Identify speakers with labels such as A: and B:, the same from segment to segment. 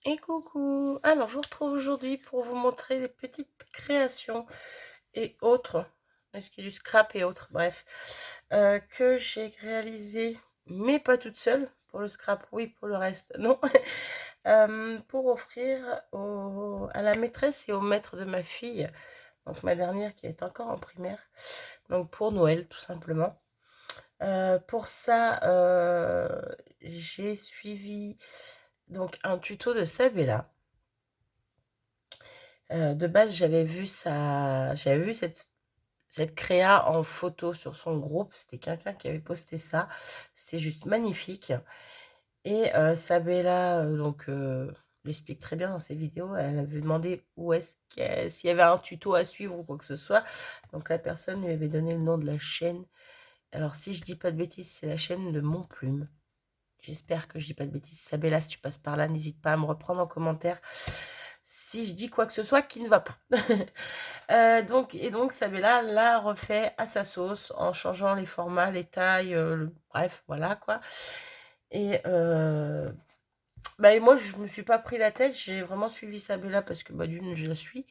A: Et coucou! Alors, je vous retrouve aujourd'hui pour vous montrer les petites créations et autres, est-ce qu'il y a du scrap et autres, bref, que j'ai réalisé, mais pas toute seule. Pour le scrap, oui, pour le reste, non. Pour offrir à la maîtresse et au maître de ma fille, donc ma dernière qui est encore en primaire, donc pour Noël, tout simplement. Pour ça, j'ai suivi donc un tuto de Sabella. De base, j'avais vu cette créa en photo sur son groupe. C'était quelqu'un qui avait posté ça. C'est juste magnifique. Et Sabella, donc, l'explique très bien dans ses vidéos. Elle avait demandé s'il y avait un tuto à suivre ou quoi que ce soit. Donc la personne lui avait donné le nom de la chaîne. Alors si je dis pas de bêtises, c'est la chaîne de Mon Plume. J'espère que je dis pas de bêtises. Sabella, si tu passes par là, n'hésite pas à me reprendre en commentaire si je dis quoi que ce soit qui ne va pas. Donc Sabella l'a refait à sa sauce en changeant les formats, les tailles, bref, voilà quoi. Et moi, je me suis pas pris la tête, j'ai vraiment suivi Sabella parce que d'une, je la suis,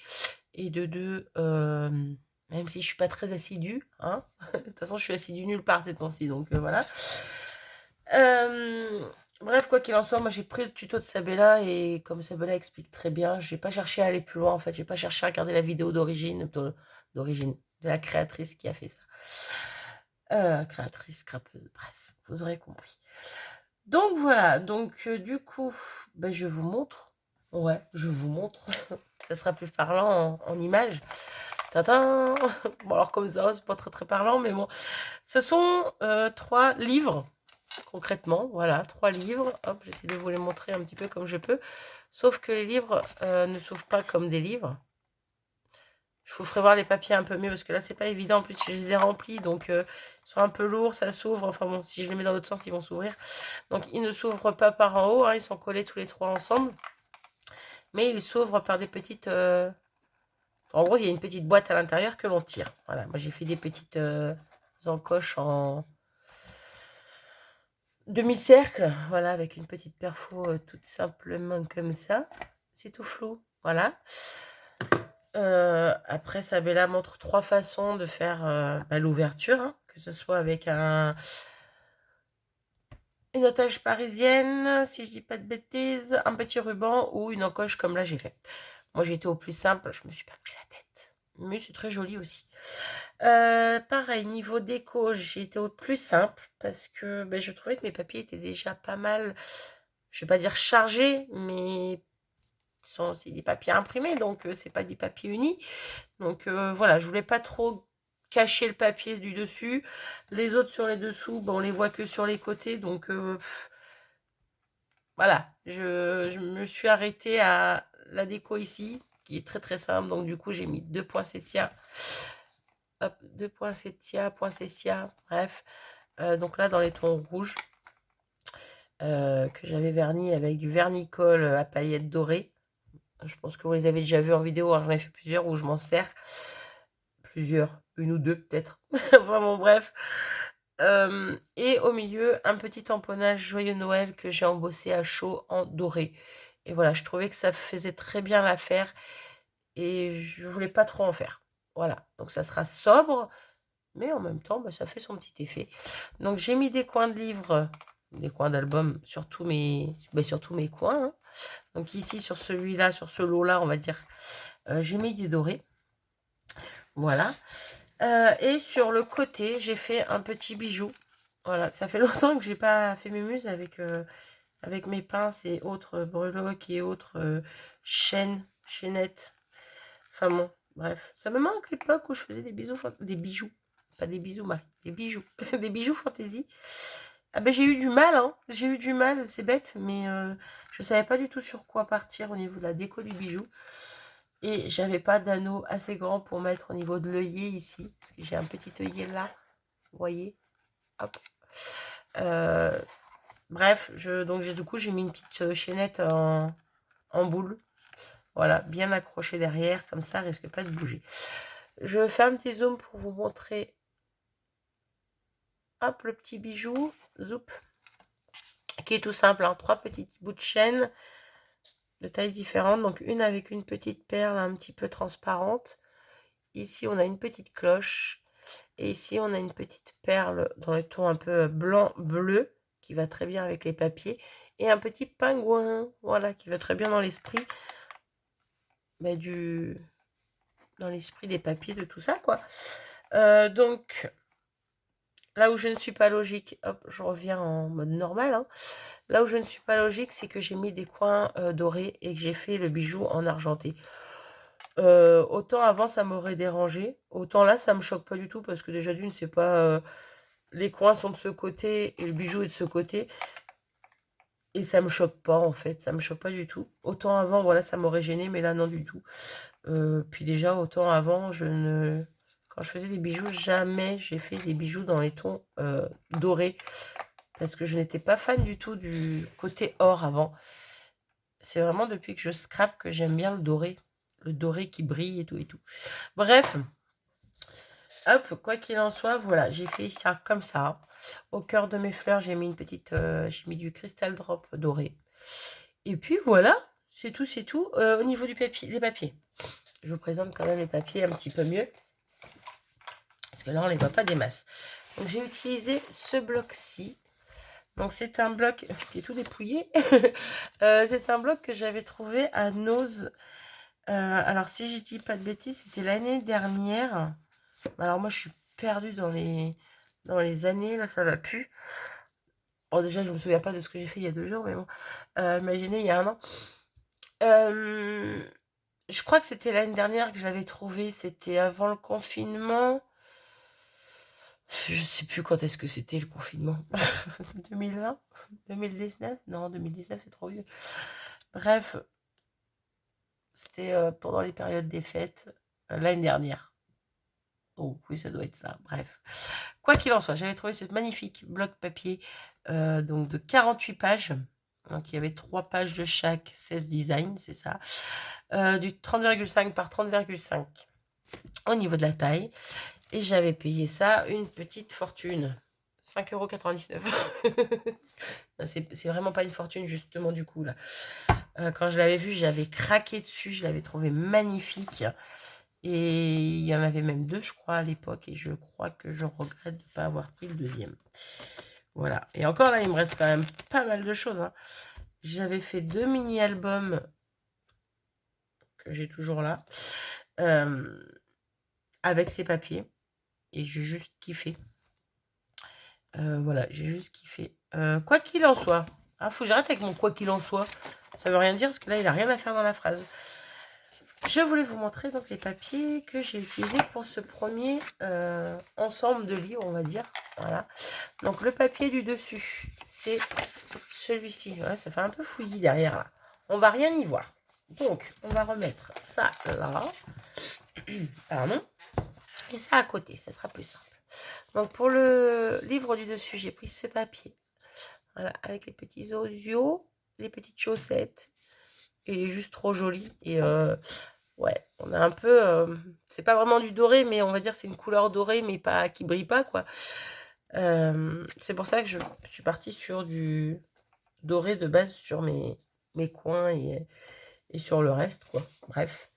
A: et de deux, même si je suis pas très assidue, hein, de toute façon, je suis assidue nulle part ces temps-ci, donc voilà. Bref, quoi qu'il en soit, moi j'ai pris le tuto de Sabella et comme Sabella explique très bien, j'ai pas cherché à aller plus loin en fait, j'ai pas cherché à regarder la vidéo d'origine, de la créatrice qui a fait ça. Créatrice, scrapeuse, bref, vous aurez compris. Donc voilà, donc du coup, je vous montre. Ouais, je vous montre. Ça sera plus parlant en images. Tadam. Bon alors comme ça, c'est pas très très parlant, mais bon. Ce sont 3 livres. Concrètement, voilà, 3 livres. Hop, j'essaie de vous les montrer un petit peu comme je peux. Sauf que les livres ne s'ouvrent pas comme des livres. Je vous ferai voir les papiers un peu mieux parce que là, c'est pas évident. En plus, je les ai remplis, donc ils sont un peu lourds, ça s'ouvre. Enfin bon, si je les mets dans l'autre sens, ils vont s'ouvrir. Donc, ils ne s'ouvrent pas par en haut, hein, ils sont collés tous les 3 ensemble. Mais ils s'ouvrent par des petites... En gros, il y a une petite boîte à l'intérieur que l'on tire. Voilà, moi j'ai fait des petites encoches en demi-cercle, voilà, avec une petite perfo toute simplement comme ça. C'est tout flou, voilà. Après, Sabella montre 3 façons de faire l'ouverture, hein, que ce soit avec une otage parisienne, si je dis pas de bêtises, un petit ruban ou une encoche comme là j'ai fait. Moi j'ai été au plus simple, je me suis pas pris la tête. Mais c'est très joli aussi. Pareil, niveau déco, j'ai été au plus simple parce que je trouvais que mes papiers étaient déjà pas mal, je vais pas dire chargés, mais c'est des papiers imprimés, donc c'est pas des papiers unis. Donc voilà, je voulais pas trop cacher le papier du dessus. Les autres sur les dessous, on les voit que sur les côtés, donc voilà, je me suis arrêtée à la déco ici, qui est très très simple. Donc du coup, j'ai mis 2 poinsettias. Hop, 2 poinsettias, bref. Donc là, dans les tons rouges, que j'avais verni avec du vernicole à paillettes dorées. Je pense que vous les avez déjà vus en vidéo, hein, j'en ai fait plusieurs où je m'en sers. Plusieurs, une ou deux peut-être. Vraiment bref. Et au milieu, un petit tamponnage Joyeux Noël que j'ai embossé à chaud en doré. Et voilà, je trouvais que ça faisait très bien l'affaire et je voulais pas trop en faire. Voilà, donc ça sera sobre, mais en même temps, ça fait son petit effet. Donc j'ai mis des coins de livres, des coins d'album sur tous mes coins, hein. Donc ici, sur celui-là, sur ce lot-là, on va dire, j'ai mis des dorés. Voilà. Et sur le côté, j'ai fait un petit bijou. Voilà, ça fait longtemps que j'ai pas fait mes muses avec mes pinces et autres breloques et autres chaînettes. Enfin bon, bref. Ça me manque l'époque où je faisais des bijoux. Pas des bisous, Marie, des bijoux. Des bijoux fantaisie. Ah j'ai eu du mal, hein. J'ai eu du mal, c'est bête, mais je savais pas du tout sur quoi partir au niveau de la déco du bijou. Et j'avais pas d'anneau assez grand pour mettre au niveau de l'œillet ici. Parce que j'ai un petit œillet là. Vous voyez? Hop. Bref, du coup, j'ai mis une petite chaînette en boule. Voilà, bien accrochée derrière. Comme ça, elle risque pas de bouger. Je fais un petit zoom pour vous montrer. Hop, le petit bijou. Zoup. Qui est tout simple, hein, 3 petits bouts de chaîne. de tailles différentes. Donc une avec une petite perle un petit peu transparente. Ici, on a une petite cloche. Et ici, on a une petite perle dans les tons un peu blanc-bleu, qui va très bien avec les papiers. Et un petit pingouin, voilà, qui va très bien dans l'esprit dans l'esprit des papiers, de tout ça, quoi. Donc, là où je ne suis pas logique, hop, je reviens en mode normal, hein. Là où je ne suis pas logique, c'est que j'ai mis des coins dorés et que j'ai fait le bijou en argenté. Autant avant, ça m'aurait dérangé. Autant là, ça me choque pas du tout parce que déjà d'une, c'est pas... les coins sont de ce côté et le bijou est de ce côté. Et ça me choque pas, en fait. Ça me choque pas du tout. Autant avant, voilà, ça m'aurait gêné, mais là, non du tout. Puis déjà, autant avant, quand je faisais des bijoux, jamais j'ai fait des bijoux dans les tons dorés. Parce que je n'étais pas fan du tout du côté or avant. C'est vraiment depuis que je scrape que j'aime bien le doré. Le doré qui brille et tout et tout. Bref. Hop, quoi qu'il en soit, voilà, j'ai fait ça comme ça. Au cœur de mes fleurs, j'ai mis une petite... j'ai mis du cristal drop doré. Et puis voilà, c'est tout, c'est tout. Au niveau des papiers, je vous présente quand même les papiers un petit peu mieux. Parce que là, on ne les voit pas des masses. Donc, j'ai utilisé ce bloc-ci. Donc, c'est un bloc qui est tout dépouillé. C'est un bloc que j'avais trouvé à Nose. Alors, si je dis pas de bêtises, c'était l'année dernière. Alors, moi, je suis perdue dans les années. Là, ça va plus. Bon, déjà, je ne me souviens pas de ce que j'ai fait il y a 2 jours. Mais bon, imaginez, il y a un an. Je crois que c'était l'année dernière que je l'avais trouvé. C'était avant le confinement. Je sais plus quand est-ce que c'était le confinement. 2020 2019 Non, 2019, c'est trop vieux. Bref, c'était pendant les périodes des fêtes, l'année dernière. Donc oui, ça doit être ça. Bref. Quoi qu'il en soit, j'avais trouvé ce magnifique bloc papier donc de 48 pages. Donc il y avait 3 pages de chaque, 16 designs, c'est ça. Du 30,5 par 30,5 au niveau de la taille. Et j'avais payé ça une petite fortune. 5,99 €. C'est vraiment pas une fortune, justement, du coup, là. Quand je l'avais vu, j'avais craqué dessus. Je l'avais trouvé magnifique. Et il y en avait même 2, je crois, à l'époque. Et je crois que je regrette de ne pas avoir pris le deuxième. Voilà. Et encore, là, il me reste quand même pas mal de choses, hein. J'avais fait 2 mini-albums que j'ai toujours là. Avec ces papiers. Et j'ai juste kiffé. Voilà, j'ai juste kiffé. Quoi qu'il en soit. Ah, faut que j'arrête avec mon quoi qu'il en soit. Ça veut rien dire parce que là, il n'a rien à faire dans la phrase. Je voulais vous montrer donc les papiers que j'ai utilisés pour ce premier ensemble de livres, on va dire. Voilà. Donc, le papier du dessus, c'est celui-ci. Ouais, ça fait un peu fouillis derrière, là. On va rien y voir. Donc, on va remettre ça là. Pardon. Et ça à côté, ça sera plus simple. Donc, pour le livre du dessus, j'ai pris ce papier. Voilà, avec les petits osios, les petites chaussettes. Il est juste trop joli. Et ouais, on a un peu... c'est pas vraiment du doré, mais on va dire c'est une couleur dorée, mais pas qui brille pas, quoi. C'est pour ça que je suis partie sur du doré de base sur mes coins et sur le reste, quoi. Bref.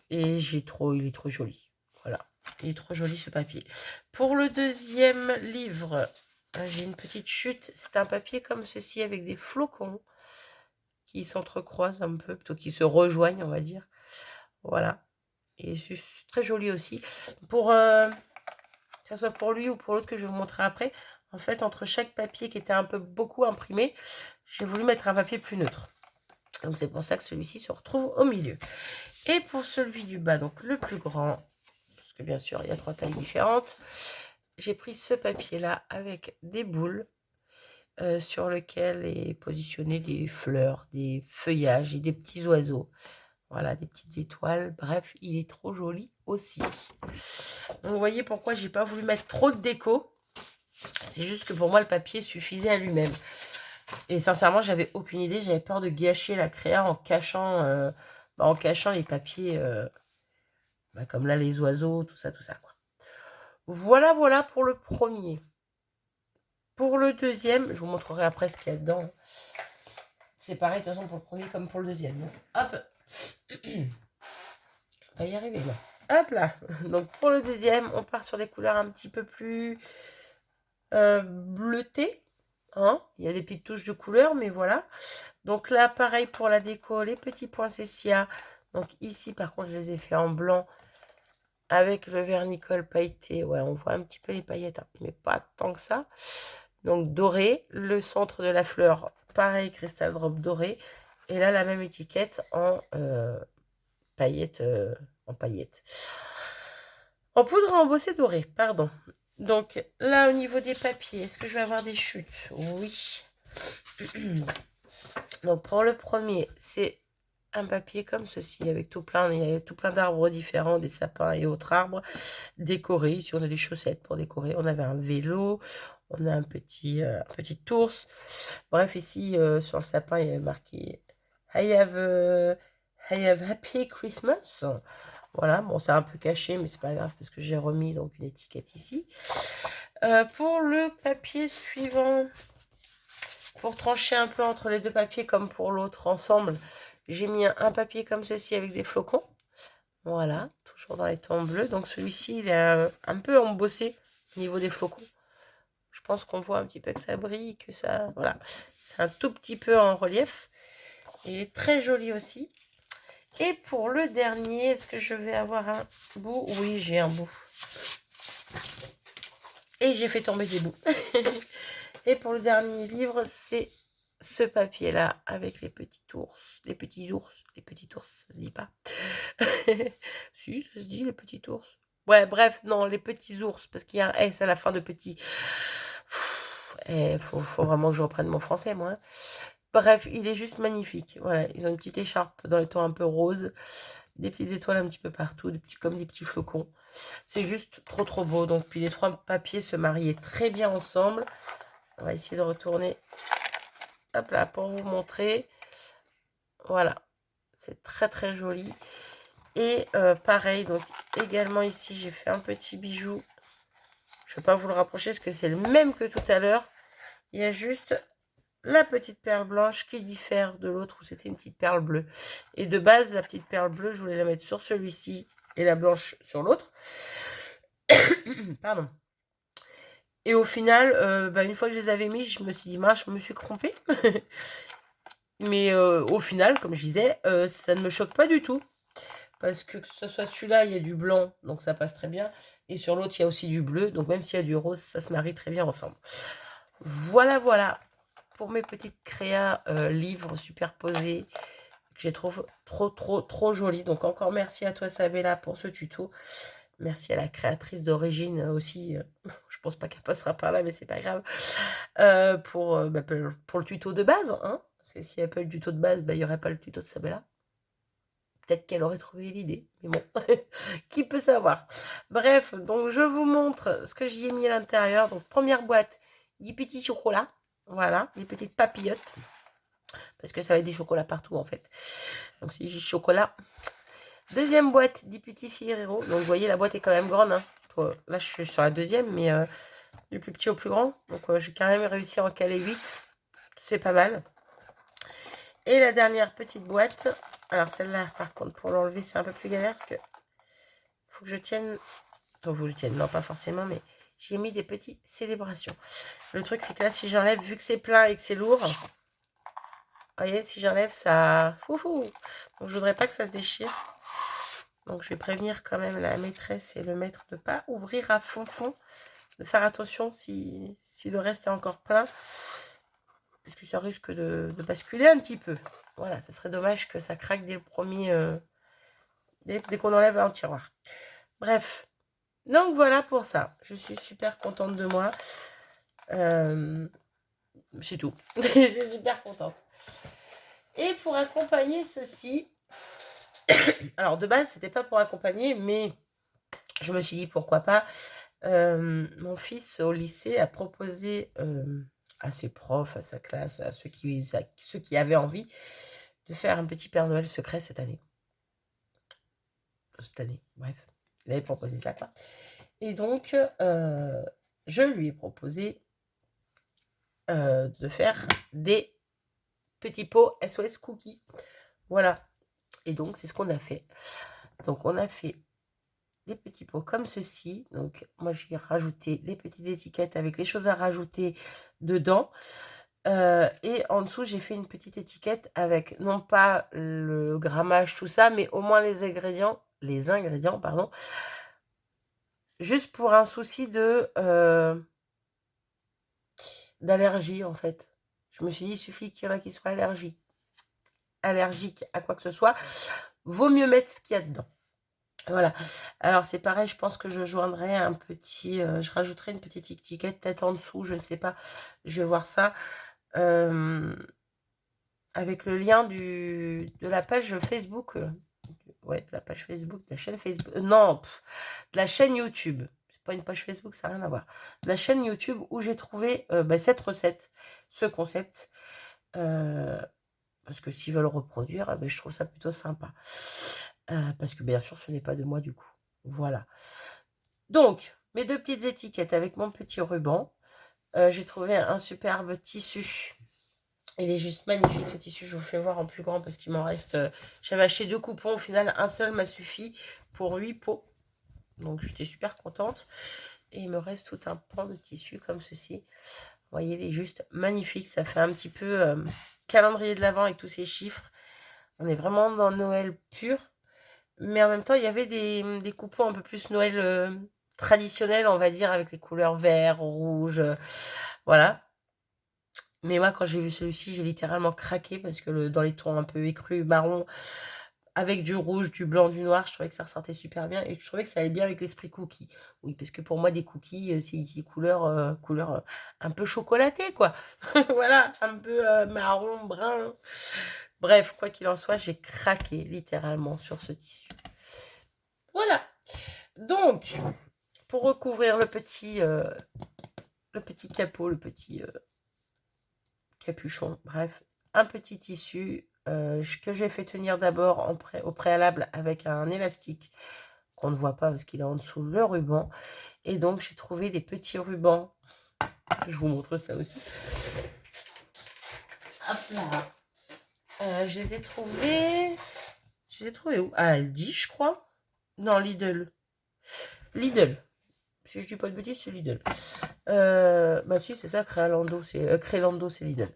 A: Et il est trop joli. Voilà. Il est trop joli, ce papier. Pour le deuxième livre, j'ai une petite chute. C'est un papier comme ceci avec des flocons qui s'entrecroisent un peu, plutôt qui se rejoignent, on va dire. Voilà. Et c'est très joli aussi. Pour que ce soit pour lui ou pour l'autre que je vais vous montrer après, en fait, entre chaque papier qui était un peu beaucoup imprimé, j'ai voulu mettre un papier plus neutre. Donc c'est pour ça que celui-ci se retrouve au milieu. Et pour celui du bas, donc le plus grand, parce que bien sûr, il y a 3 tailles différentes, j'ai pris ce papier-là avec des boules sur lequel est positionné des fleurs, des feuillages et des petits oiseaux. Voilà, des petites étoiles. Bref, il est trop joli aussi. Donc, vous voyez pourquoi j'ai pas voulu mettre trop de déco. C'est juste que pour moi, le papier suffisait à lui-même. Et sincèrement, j'avais aucune idée. J'avais peur de gâcher la créa en cachant les papiers, comme là, les oiseaux, tout ça, quoi. Voilà, voilà pour le premier. Pour le deuxième, je vous montrerai après ce qu'il y a dedans. C'est pareil, de toute façon, pour le premier comme pour le deuxième. Donc, hop. On va y arriver, là. Hop là. Donc, pour le deuxième, on part sur des couleurs un petit peu plus bleutées. Hein, il y a des petites touches de couleur, mais voilà. Donc là, pareil pour la déco, les petits poinsettias. Donc ici, par contre, je les ai fait en blanc avec le vernicole pailleté. Ouais, on voit un petit peu les paillettes, hein, mais pas tant que ça. Donc doré, le centre de la fleur, pareil, cristal drop doré. Et là, la même étiquette en paillettes, en poudre à embosser dorée, pardon. Donc là, au niveau des papiers, est-ce que je vais avoir des chutes? Oui. Donc pour le premier, c'est un papier comme ceci, avec il y a tout plein d'arbres différents, des sapins et autres arbres décorés. Ici, on a des chaussettes pour décorer. On avait un vélo, on a un petit ours. Bref, ici, sur le sapin, il y avait marqué I have Happy Christmas. Voilà, bon, c'est un peu caché, mais c'est pas grave parce que j'ai remis donc une étiquette ici. Pour le papier suivant, pour trancher un peu entre les deux papiers comme pour l'autre ensemble, j'ai mis un papier comme ceci avec des flocons. Voilà, toujours dans les tons bleus. Donc celui-ci, il est un peu embossé au niveau des flocons. Je pense qu'on voit un petit peu que ça brille, que ça... Voilà, c'est un tout petit peu en relief. Il est très joli aussi. Et pour le dernier, est-ce que je vais avoir un bout? Oui, j'ai un bout. Et j'ai fait tomber des bouts. Et pour le dernier livre, c'est ce papier-là avec les petits ours. Les petits ours. Les petits ours, ça se dit pas. Si, ça se dit, les petits ours. Ouais, bref, non, les petits ours, parce qu'il y a un S à la fin de petit. Il faut vraiment que je reprenne mon français, moi. Bref, il est juste magnifique. Voilà, ils ont une petite écharpe dans les tons un peu roses, des petites étoiles un petit peu partout, comme des petits flocons. C'est juste trop trop beau. Donc, puis les trois papiers se mariaient très bien ensemble. On va essayer de retourner. Hop là, pour vous montrer. Voilà, c'est très très joli. Et pareil, donc également ici, j'ai fait un petit bijou. Je ne vais pas vous le rapprocher parce que c'est le même que tout à l'heure. Il y a juste la petite perle blanche qui diffère de l'autre où c'était une petite perle bleue. Et de base, la petite perle bleue, je voulais la mettre sur celui-ci et la blanche sur l'autre. Pardon. Et au final, une fois que je les avais mis, je me suis dit, mince, je me suis trompée. Mais au final, comme je disais, ça ne me choque pas du tout. Parce que ce soit celui-là, il y a du blanc, donc ça passe très bien. Et sur l'autre, il y a aussi du bleu. Donc même s'il y a du rose, ça se marie très bien ensemble. Voilà, voilà. Pour mes petites créas livres superposés. Que j'ai trouvé trop joli. Donc encore merci à toi, Sabella, pour ce tuto. Merci à la créatrice d'origine aussi. Je pense pas qu'elle passera par là, mais c'est pas grave. Pour le tuto de base. Hein, parce que s'il n'y avait pas le tuto de base, il n'y aurait pas le tuto de Sabella. Peut-être qu'elle aurait trouvé l'idée, mais bon, qui peut savoir. Bref, donc je vous montre ce que j'y ai mis à l'intérieur. Donc première boîte, des petits chocolats, voilà, des petites papillotes, parce que ça va être des chocolats partout en fait. Donc c'est du chocolat. Deuxième boîte, des petits Ferrero. Donc vous voyez, la boîte est quand même grande. Hein. Là, je suis sur la deuxième, mais du plus petit au plus grand. Donc j'ai quand même réussi à en caler 8. C'est pas mal. Et la dernière petite boîte. Alors celle-là, par contre, pour l'enlever, c'est un peu plus galère parce que faut que je tienne. Donc faut que je tienne, non pas forcément, mais j'ai mis des petites célébrations. Le truc, c'est que là, si j'enlève, vu que c'est plein et que c'est lourd, vous voyez, si j'enlève, ça... Ouhou. Donc je voudrais pas que ça se déchire. Donc je vais prévenir quand même la maîtresse et le maître de ne pas ouvrir à fond, de faire attention si le reste est encore plein. Parce que ça risque de basculer un petit peu. Voilà, ça serait dommage que ça craque dès le premier... dès qu'on enlève un tiroir. Bref. Donc voilà pour ça. Je suis super contente de moi. C'est tout. Je suis super contente. Et pour accompagner ceci... Alors de base, c'était pas pour accompagner, mais je me suis dit pourquoi pas. Mon fils au lycée a proposé à ses profs, à sa classe, à ceux qui avaient envie de faire un petit Père Noël secret cette année. Bref. Il avait proposé ça, quoi. Et donc, je lui ai proposé de faire des petit pot SOS Cookie. Voilà. Et donc, c'est ce qu'on a fait. Donc, on a fait des petits pots comme ceci. Donc, moi, j'ai rajouté les petites étiquettes avec les choses à rajouter dedans. Et en dessous, j'ai fait une petite étiquette avec non pas le grammage, tout ça, mais au moins les ingrédients, pardon, juste pour un souci d'allergie, en fait. Je me suis dit, il suffit qu'il y en a qui soient allergiques à quoi que ce soit, vaut mieux mettre ce qu'il y a dedans. Voilà. Alors, c'est pareil, je pense que je joindrai un petit... je rajouterai une petite étiquette peut-être en dessous, je ne sais pas. Je vais voir ça. Avec le lien de la page Facebook. Ouais, de la page Facebook, de la chaîne Facebook. Non, de la chaîne YouTube. C'est pas une page Facebook, ça n'a rien à voir. De la chaîne YouTube où j'ai trouvé cette recette, ce concept. Parce que s'ils veulent reproduire, je trouve ça plutôt sympa. Parce que bien sûr, ce n'est pas de moi du coup. Voilà. Donc, mes 2 petites étiquettes avec mon petit ruban. J'ai trouvé un superbe tissu. Il est juste magnifique ce tissu. Je vous fais voir en plus grand parce qu'il m'en reste... j'avais acheté 2 coupons. Au final, un seul m'a suffi pour 8 pots. Donc, j'étais super contente. Et il me reste tout un pan de tissu comme ceci. Vous voyez, il est juste magnifique. Ça fait un petit peu calendrier de l'Avent avec tous ces chiffres. On est vraiment dans Noël pur. Mais en même temps, il y avait des coupons un peu plus Noël traditionnels, on va dire, avec les couleurs vert, rouge. Voilà. Mais moi, quand j'ai vu celui-ci, j'ai littéralement craqué parce que dans les tons un peu écrus, marron, avec du rouge, du blanc, du noir, je trouvais que ça ressortait super bien et je trouvais que ça allait bien avec l'esprit cookie. Oui, parce que pour moi, des cookies, c'est des couleur un peu chocolatée, quoi. Voilà, un peu marron, brun. Bref, quoi qu'il en soit, j'ai craqué littéralement sur ce tissu. Voilà. Donc, pour recouvrir le petit capot, le petit capuchon, bref, un petit tissu que j'ai fait tenir d'abord au préalable avec un élastique qu'on ne voit pas parce qu'il est en dessous le ruban. Et donc, j'ai trouvé des petits rubans. Je vous montre ça aussi. Hop là. Je les ai trouvés... Je les ai trouvés où? Ah, Aldi, je crois. Non, Lidl. Lidl. Si je dis pas de bêtises, c'est Lidl. Bah si, c'est ça, Créalando, c'est Lidl.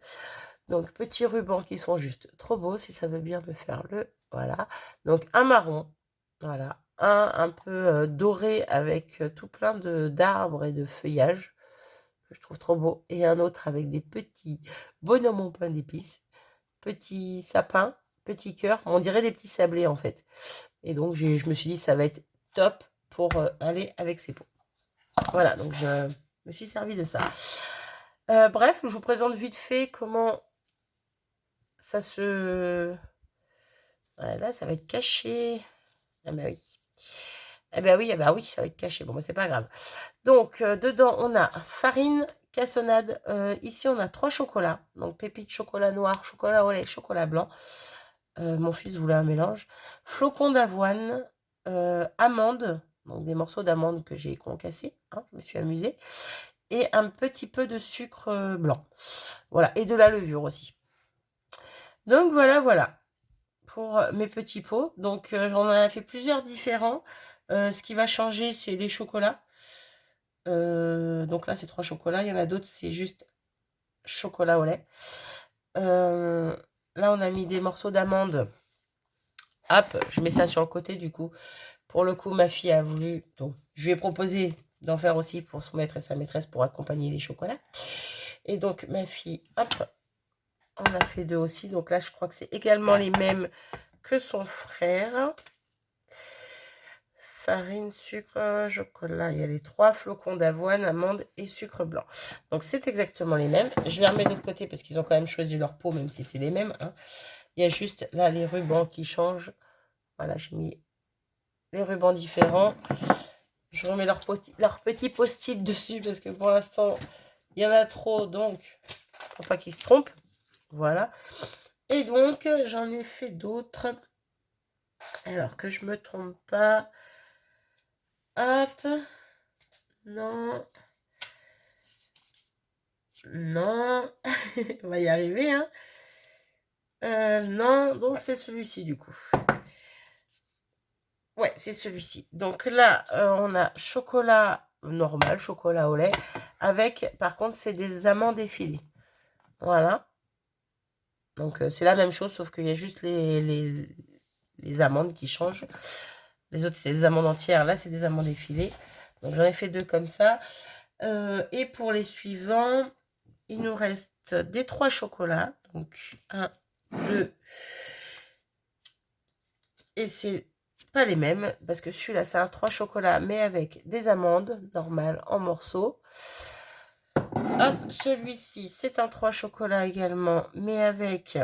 A: Donc, petits rubans qui sont juste trop beaux, si ça veut bien me faire le... Voilà. Donc, un marron. Voilà. Un peu doré avec tout plein d'arbres et de feuillages, que je trouve trop beau. Et un autre avec des petits bonhommes en pain d'épices. Petits sapins, petits cœurs. On dirait des petits sablés, en fait. Et donc, je me suis dit, ça va être top pour aller avec ces pots. Voilà, donc je me suis servi de ça. Bref, je vous présente vite fait comment ça se... Voilà, ça va être caché. Ah bah oui. Eh ben oui, ça va être caché. Bon, mais c'est pas grave. Donc, dedans, on a farine, cassonade. Ici, on a 3 chocolats. Donc, pépites chocolat noir, chocolat au lait, chocolat blanc. Mon fils voulait un mélange. Flocons d'avoine, amandes. Donc, des morceaux d'amandes que j'ai concassés. Hein, je me suis amusée. Et un petit peu de sucre blanc. Voilà, et de la levure aussi. Donc, voilà. Pour mes petits pots. Donc, j'en ai fait plusieurs différents. Ce qui va changer, c'est les chocolats. Donc là, c'est 3 chocolats. Il y en a d'autres, c'est juste chocolat au lait. Là, on a mis des morceaux d'amandes. Hop, je mets ça sur le côté du coup. Pour le coup, ma fille a voulu... Donc, je lui ai proposé d'en faire aussi pour son maître et sa maîtresse pour accompagner les chocolats. Et donc, ma fille, hop, on a fait 2 aussi. Donc là, je crois que c'est également les mêmes que son frère. Farine, sucre, chocolat. Il y a les 3 flocons d'avoine, amandes et sucre blanc. Donc, c'est exactement les mêmes. Je les remets de l'autre côté parce qu'ils ont quand même choisi leur pot, même si c'est les mêmes. Hein. Il y a juste là les rubans qui changent. Voilà, j'ai mis les rubans différents. Je remets leur petit post-it dessus parce que pour l'instant, il y en a trop. Donc, faut pas qu'ils se trompent. Voilà. Et donc, j'en ai fait d'autres. Alors que je me trompe pas. Hop. Non. Non. On va y arriver, hein. Non, donc c'est celui-ci du coup. Ouais, c'est celui-ci. Donc là, on a chocolat normal, chocolat au lait, avec, par contre, c'est des amandes effilées. Voilà. Donc c'est la même chose, sauf qu'il y a juste les amandes qui changent. Les autres, c'est des amandes entières. Là, c'est des amandes effilées. Donc j'en ai fait 2 comme ça. Et pour les suivants, il nous reste des 3 chocolats. Donc 1, 2. Et c'est pas les mêmes, parce que celui-là, c'est un 3 chocolats, mais avec des amandes normales en morceaux. Hop, celui-ci, c'est un 3 chocolats également, mais avec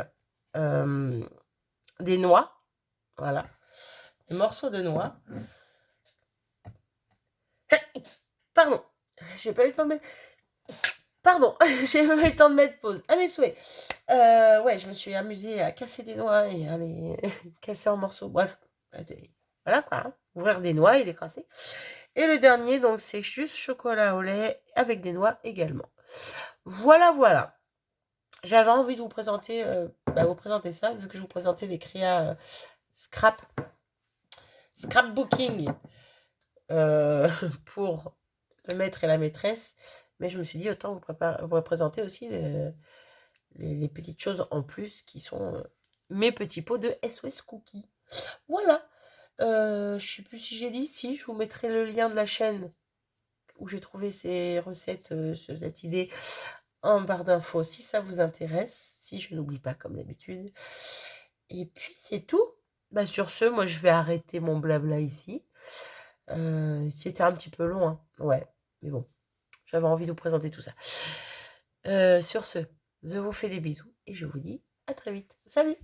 A: des noix. Voilà, des morceaux de noix. Pardon, j'ai pas eu le temps de mettre... Pardon, j'ai pas eu le temps de mettre pause. À mes souhaits. Ouais, je me suis amusée à casser des noix et à les casser en morceaux. Bref, voilà quoi. Hein. Ouvrir des noix et les casser. Et le dernier, donc, c'est juste chocolat au lait avec des noix également. Voilà, voilà. J'avais envie de vous présenter, ça, vu que je vous présentais les créas scrapbooking pour le maître et la maîtresse. Mais je me suis dit, autant vous présenter aussi les petites choses en plus qui sont mes petits pots de SOS Cookies. Voilà. Je sais plus si j'ai dit, si, je vous mettrai le lien de la chaîne où j'ai trouvé ces recettes, cette idée en barre d'infos si ça vous intéresse, si je n'oublie pas comme d'habitude. Et puis c'est tout. Bah, sur ce, moi je vais arrêter mon blabla ici. C'était un petit peu long, hein. Ouais, mais bon, j'avais envie de vous présenter tout ça. Sur ce, je vous fais des bisous et je vous dis à très vite. Salut!